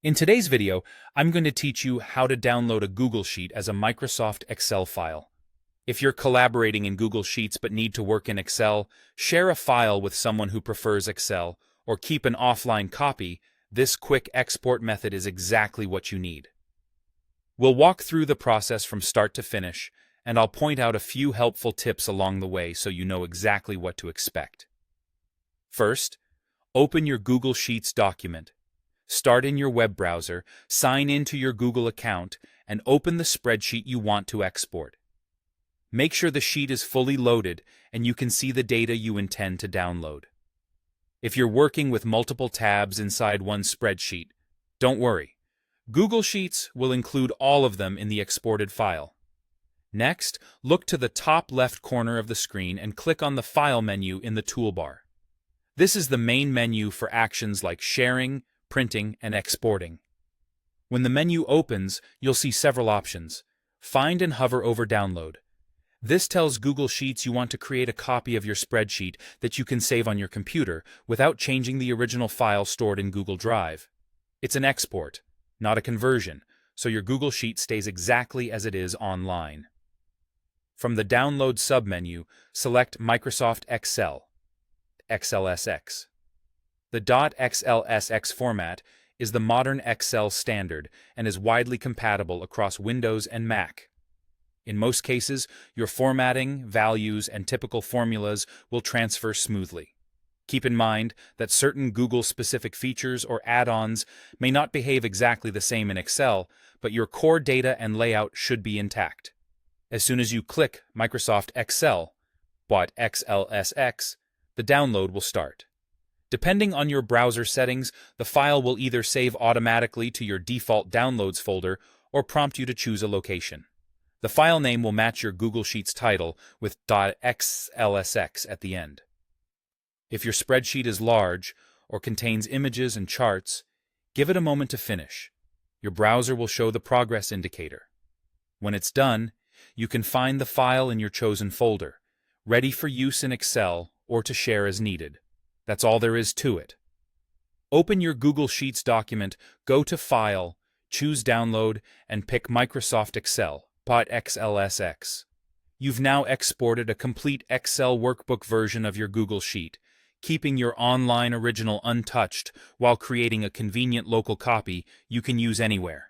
In today's video, I'm going to teach you how to download a Google Sheet as a Microsoft Excel file. If you're collaborating in Google Sheets but need to work in Excel, share a file with someone who prefers Excel, or keep an offline copy, this quick export method is exactly what you need. We'll walk through the process from start to finish, and I'll point out a few helpful tips along the way so you know exactly what to expect. First, open your Google Sheets document. Start in your web browser, sign into your Google account, and open the spreadsheet you want to export. Make sure the sheet is fully loaded and you can see the data you intend to download. If you're working with multiple tabs inside one spreadsheet, don't worry. Google Sheets will include all of them in the exported file. Next, look to the top left corner of the screen and click on the File menu in the toolbar. This is the main menu for actions like sharing, printing, and exporting. When the menu opens, you'll see several options. Find and hover over Download. This tells Google Sheets you want to create a copy of your spreadsheet that you can save on your computer without changing the original file stored in Google Drive. It's an export, not a conversion, so your Google Sheet stays exactly as it is online. From the Download submenu, select Microsoft Excel, xlsx. The .xlsx format is the modern Excel standard and is widely compatible across Windows and Mac. In most cases, your formatting, values, and typical formulas will transfer smoothly. Keep in mind that certain Google-specific features or add-ons may not behave exactly the same in Excel, but your core data and layout should be intact. As soon as you click Microsoft Excel, .xlsx, the download will start. Depending on your browser settings, the file will either save automatically to your default Downloads folder or prompt you to choose a location. The file name will match your Google Sheets title with .xlsx at the end. If your spreadsheet is large or contains images and charts, give it a moment to finish. Your browser will show the progress indicator. When it's done, you can find the file in your chosen folder, ready for use in Excel or to share as needed. That's all there is to it. Open your Google Sheets document, go to File, choose Download, and pick Microsoft Excel, .xlsx. You've now exported a complete Excel workbook version of your Google Sheet, keeping your online original untouched while creating a convenient local copy you can use anywhere.